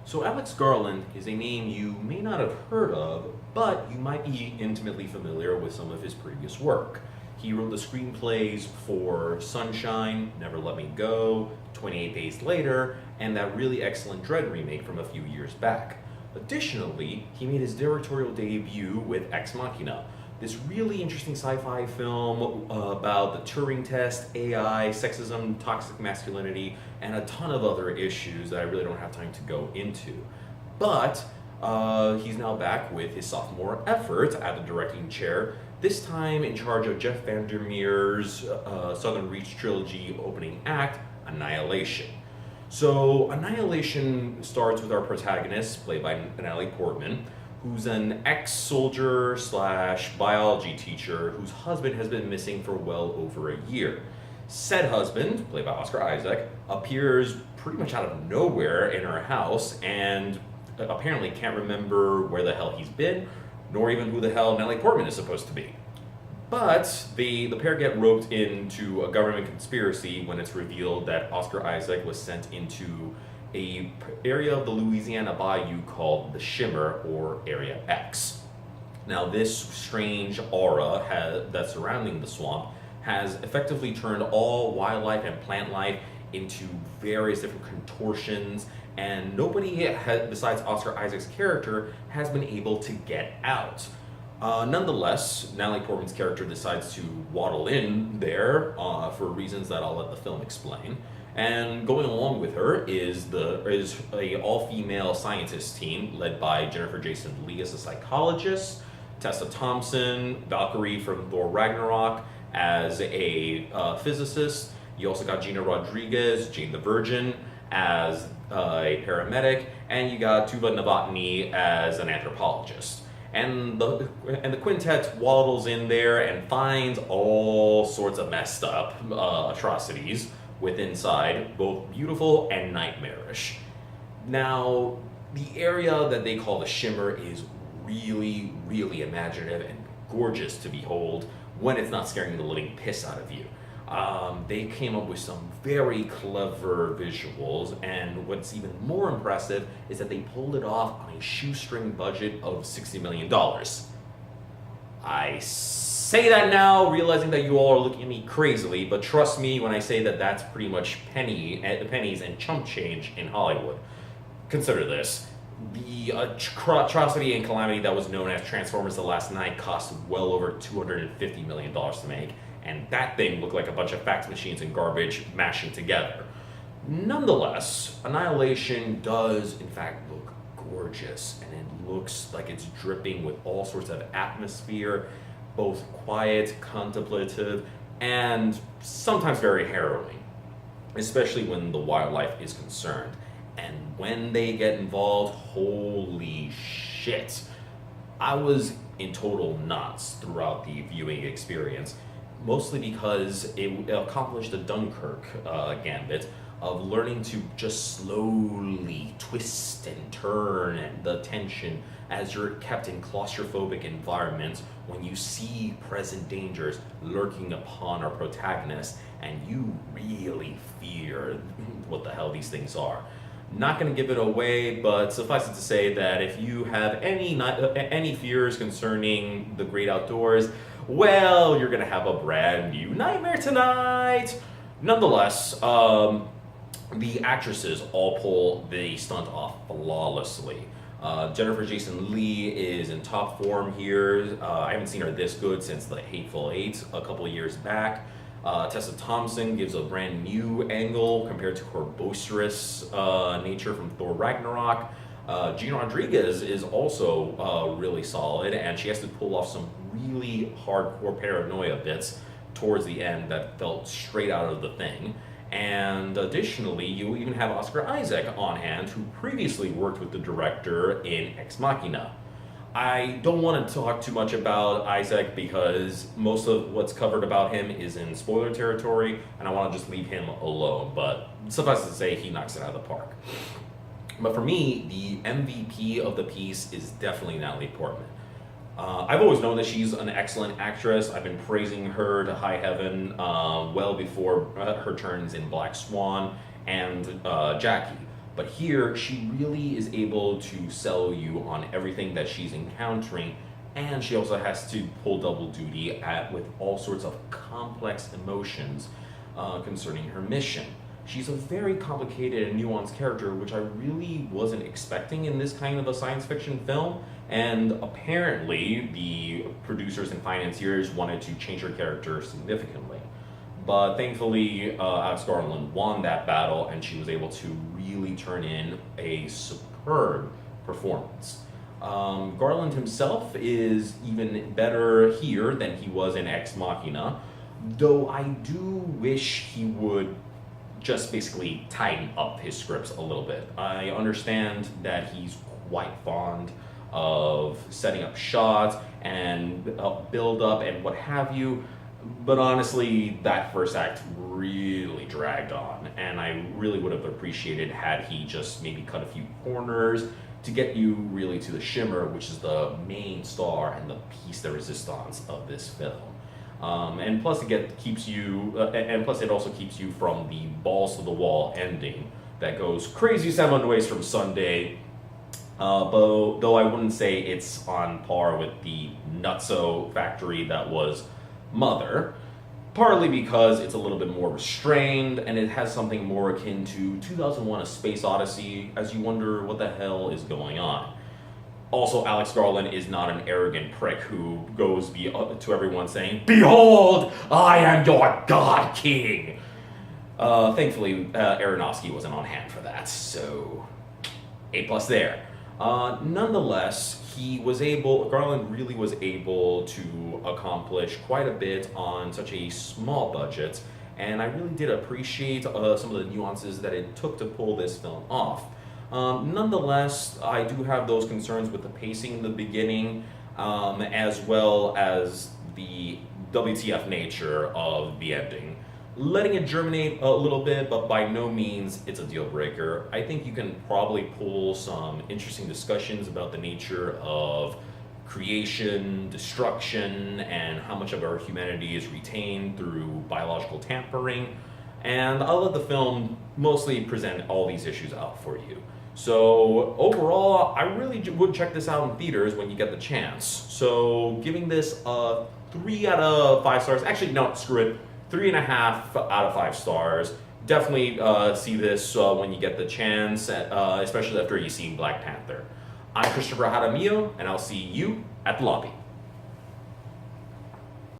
So Alex Garland is a name you may not have heard of, but you might be intimately familiar with some of his previous work. He wrote the screenplays for Sunshine, Never Let Me Go, 28 Days Later, and that really excellent Dread remake from a few years back. Additionally, he made his directorial debut with Ex Machina, this really interesting sci-fi film about the Turing test, AI, sexism, toxic masculinity, and a ton of other issues that I really don't have time to go into. But he's now back with his sophomore effort at the directing chair, this time in charge of Jeff Vandermeer's Southern Reach trilogy opening act, Annihilation. So Annihilation starts with our protagonist, played by Natalie Portman, who's an ex-soldier slash biology teacher whose husband has been missing for well over a year. Said husband, played by Oscar Isaac, appears pretty much out of nowhere in her house and apparently can't remember where the hell he's been, nor even who the hell Natalie Portman is supposed to be. But the pair get roped into a government conspiracy when it's revealed that Oscar Isaac was sent into a area of the Louisiana bayou called the Shimmer, or Area X. Now, this strange aura that's surrounding the swamp has effectively turned all wildlife and plant life into various different contortions, and nobody besides Oscar Isaac's character has been able to get out. Nonetheless, Natalie Portman's character decides to waddle in there for reasons that I'll let the film explain. And going along with her is a all-female scientist team led by Jennifer Jason Leigh as a psychologist, Tessa Thompson, Valkyrie from Thor Ragnarok as a physicist. You also got Gina Rodriguez, Jane the Virgin, as a paramedic, and you got Tuva Novotny as an anthropologist. And the quintet waddles in there and finds all sorts of messed up atrocities with inside, both beautiful and nightmarish. Now, the area that they call the Shimmer is really, really imaginative and gorgeous to behold when it's not scaring the living piss out of you. They came up with some very clever visuals, and what's even more impressive is that they pulled it off on a shoestring budget of $60 million. I say that now, realizing that you all are looking at me crazily, but trust me when I say that that's pretty much pennies and chump change in Hollywood. Consider this. The atrocity and calamity that was known as Transformers: The Last Night cost well over $250 million to make, and that thing looked like a bunch of fax machines and garbage mashing together. Nonetheless, Annihilation does in fact look gorgeous, and it looks like it's dripping with all sorts of atmosphere, both quiet, contemplative, and sometimes very harrowing, especially when the wildlife is concerned. And when they get involved, holy shit. I was in total knots throughout the viewing experience, mostly because it accomplished the Dunkirk gambit of learning to just slowly twist and turn the tension as you're kept in claustrophobic environments when you see present dangers lurking upon our protagonist and you really fear what the hell these things are. Not going to give it away, but suffice it to say that if you have any fears concerning the great outdoors, well, you're going to have a brand new nightmare tonight. Nonetheless, the actresses all pull the stunt off flawlessly. Jennifer Jason Leigh is in top form here. I haven't seen her this good since The Hateful Eight a couple of years back. Tessa Thompson gives a brand new angle compared to her boisterous nature from Thor Ragnarok. Gina Rodriguez is also really solid, and she has to pull off some really hardcore paranoia bits towards the end that felt straight out of The Thing. And additionally, you even have Oscar Isaac on hand, who previously worked with the director in Ex Machina. I don't want to talk too much about Isaac because most of what's covered about him is in spoiler territory, and I want to just leave him alone, but suffice to say, he knocks it out of the park. But for me, the MVP of the piece is definitely Natalie Portman. I've always known that she's an excellent actress. I've been praising her to high heaven well before her turns in Black Swan and Jackie. But here, she really is able to sell you on everything that she's encountering, and she also has to pull double duty with all sorts of complex emotions concerning her mission. She's a very complicated and nuanced character, which I really wasn't expecting in this kind of a science fiction film. And apparently, the producers and financiers wanted to change her character significantly. But thankfully, Alex Garland won that battle, and she was able to really turn in a superb performance. Garland himself is even better here than he was in Ex Machina, though I do wish he would just basically tighten up his scripts a little bit. I understand that he's quite fond of setting up shots and build up and what have you, but honestly, that first act really dragged on, and I really would have appreciated had he just maybe cut a few corners to get you really to the shimmer, which is the main star and the piece de resistance of this film. And plus, keeps you, and plus, it also keeps you from the balls to the wall ending that goes crazy 7 ways from Sunday. Though I wouldn't say it's on par with the nutso factory that was Mother, partly because it's a little bit more restrained and it has something more akin to 2001: A Space Odyssey, as you wonder what the hell is going on. Also, Alex Garland is not an arrogant prick who goes to everyone saying, "Behold, I am your God King!" Thankfully, Aronofsky wasn't on hand for that, so A+ there. Nonetheless, Garland really was able to accomplish quite a bit on such a small budget, and I really did appreciate some of the nuances that it took to pull this film off. Nonetheless, I do have those concerns with the pacing in the beginning, as well as the WTF nature of the ending. Letting it germinate a little bit, but by no means it's a deal breaker. I think you can probably pull some interesting discussions about the nature of creation, destruction, and how much of our humanity is retained through biological tampering. And I'll let the film mostly present all these issues out for you. So overall, I really would check this out in theaters when you get the chance. So giving this a 3 out of 5 stars. Actually, no, screw it. 3.5 out of 5 stars. Definitely see this when you get the chance, especially after you've seen Black Panther. I'm Christopher Jaramillo, and I'll see you at the lobby.